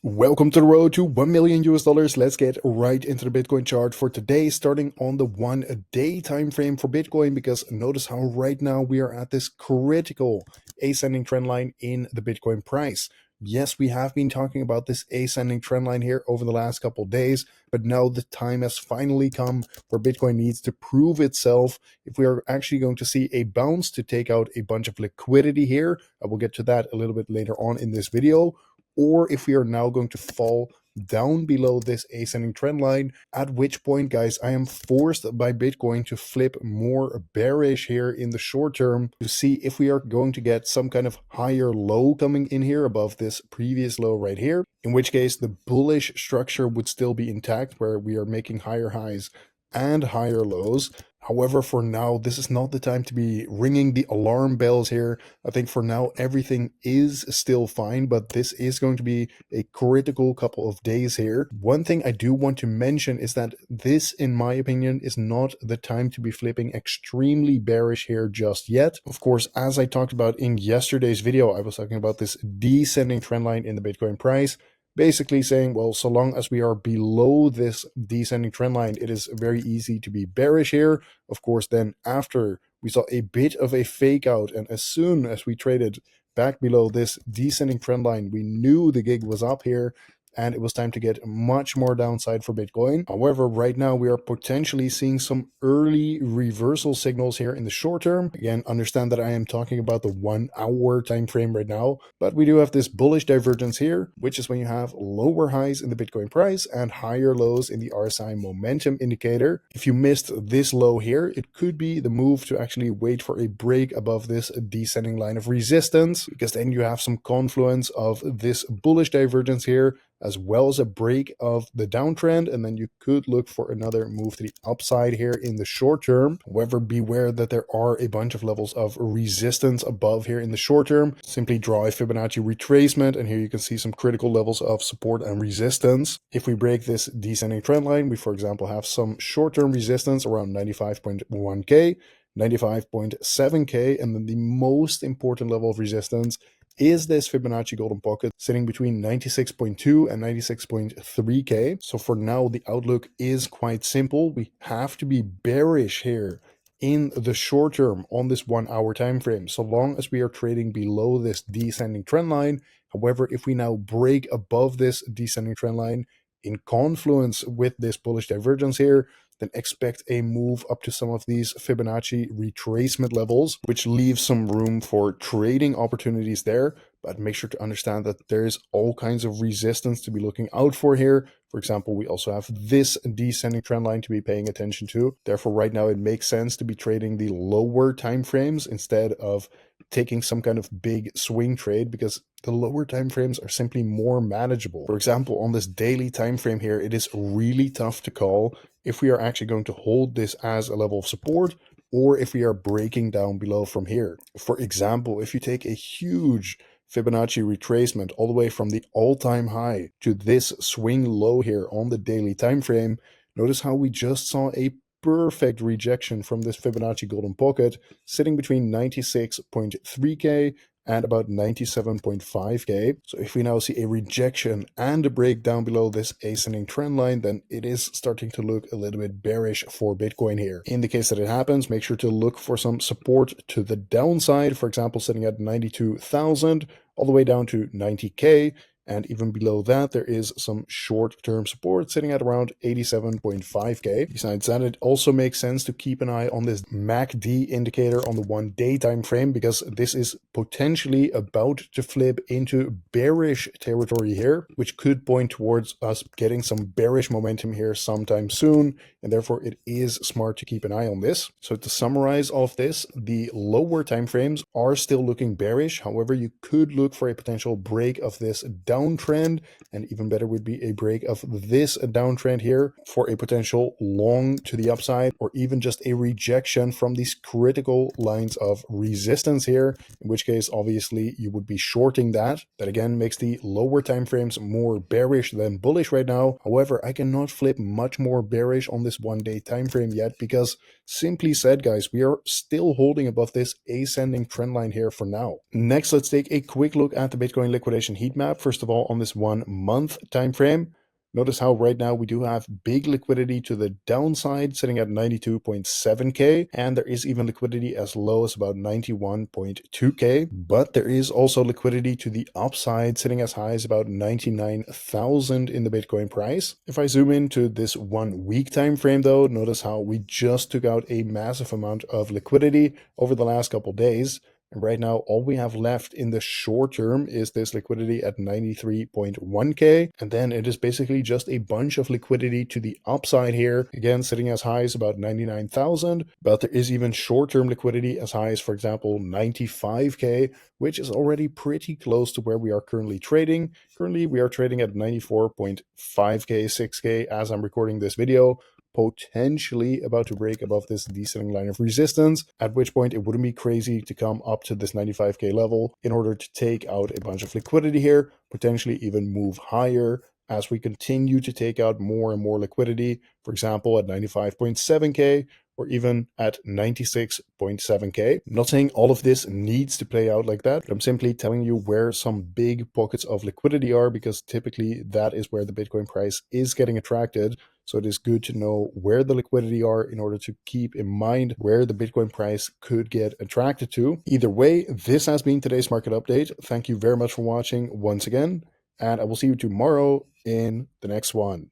Welcome to the road to 1 million US dollars. Let's get right into the Bitcoin chart for today, starting on the 1 day time frame for Bitcoin, because notice how right now we are at this critical ascending trend line in the Bitcoin price. Yes, we have been talking about this ascending trend line here over the last couple of days, but now the time has finally come where Bitcoin needs to prove itself if we are actually going to see a bounce to take out a bunch of liquidity here. I will get to that a little bit later on in this video. Or if we are now going to fall down below this ascending trend line, at which point, guys, I am forced by Bitcoin to flip more bearish here in the short term to see if we are going to get some kind of higher low coming in here above this previous low right here, in which case the bullish structure would still be intact where we are making higher highs and higher lows. However, for now, this is not the time to be ringing the alarm bells here. I think for now, everything is still fine, but this is going to be a critical couple of days here. One thing I do want to mention is that this, in my opinion, is not the time to be flipping extremely bearish here just yet. Of course, as I talked about in yesterday's video, I was talking about this descending trend line in the Bitcoin price. Basically saying, well, so long as we are below this descending trend line, it is very easy to be bearish here. Of course, then after we saw a bit of a fake out, and as soon as we traded back below this descending trend line, we knew the gig was up here and it was time to get much more downside for Bitcoin. However, right now we are potentially seeing some early reversal signals here in the short term. Again, understand that I am talking about the 1 hour time frame right now, but we do have this bullish divergence here, which is when you have lower highs in the Bitcoin price and higher lows in the RSI momentum indicator. If you missed this low here, it could be the move to actually wait for a break above this descending line of resistance, because then you have some confluence of this bullish divergence here as well as a break of the downtrend, and then you could look for another move to the upside here in the short term. However, beware that there are a bunch of levels of resistance above here in the short term. Simply draw a Fibonacci retracement, and here you can see some critical levels of support and resistance. If we break this descending trend line, we, for example, have some short-term resistance around 95.1K, 95.7K, and then the most important level of resistance is this Fibonacci golden pocket sitting between 96.2 and 96.3K. So for now, the outlook is quite simple. We have to be bearish here in the short term on this 1 hour time frame, so long as we are trading below this descending trend line. However, if we now break above this descending trend line in confluence with this bullish divergence here, then expect a move up to some of these Fibonacci retracement levels, which leaves some room for trading opportunities there. But make sure to understand that there's all kinds of resistance to be looking out for here. For example, we also have this descending trend line to be paying attention to. Therefore, right now it makes sense to be trading the lower time frames instead of taking some kind of big swing trade, because the lower time frames are simply more manageable. For example, on this daily time frame here, it is really tough to call if we are actually going to hold this as a level of support or if we are breaking down below from here. For example, if you take a huge Fibonacci retracement all the way from the all-time high to this swing low here on the daily time frame, notice how we just saw a perfect rejection from this Fibonacci golden pocket sitting between 96.3K and about 97.5K. So if we now see a rejection and a break down below this ascending trend line, then it is starting to look a little bit bearish for Bitcoin here. In the case that it happens, make sure to look for some support to the downside, for example, sitting at 92,000 all the way down to 90K. And even below that, there is some short-term support sitting at around 87.5K. Besides that, it also makes sense to keep an eye on this MACD indicator on the 1 day time frame, because this is potentially about to flip into bearish territory here, which could point towards us getting some bearish momentum here sometime soon. And therefore, it is smart to keep an eye on this. So to summarize all of this, the lower time frames are still looking bearish. However, you could look for a potential break of this downtrend, and even better would be a break of this downtrend here for a potential long to the upside, or even just a rejection from these critical lines of resistance here, in which case obviously you would be shorting that. That again makes the lower time frames more bearish than bullish right now. However, I cannot flip much more bearish on this 1 day time frame yet, because simply said, guys, we are still holding above this ascending trend line here for now. Next, let's take a quick look at the Bitcoin liquidation heat map. First first of all, on this 1 month time frame, notice how right now we do have big liquidity to the downside, sitting at 92.7K, and there is even liquidity as low as about 91.2K, but there is also liquidity to the upside, sitting as high as about 99,000 in the Bitcoin price. If I zoom into this 1 week time frame though, notice how we just took out a massive amount of liquidity over the last couple days. And right now, all we have left in the short term is this liquidity at 93.1K. And then it is basically just a bunch of liquidity to the upside here. Again, sitting as high as about 99,000. But there is even short-term liquidity as high as, for example, 95K, which is already pretty close to where we are currently trading. Currently, we are trading at 94.5K, 6K as I'm recording this video, potentially about to break above this descending line of resistance, at which point it wouldn't be crazy to come up to this 95K level in order to take out a bunch of liquidity here, potentially even move higher as we continue to take out more and more liquidity, for example, at 95.7K or even at 96.7K. I'm not saying all of this needs to play out like that, but I'm simply telling you where some big pockets of liquidity are, because typically that is where the Bitcoin price is getting attracted. So it is good to know where the liquidity are in order to keep in mind where the Bitcoin price could get attracted to. Either way, this has been today's market update. Thank you very much for watching once again, and I will see you tomorrow in the next one.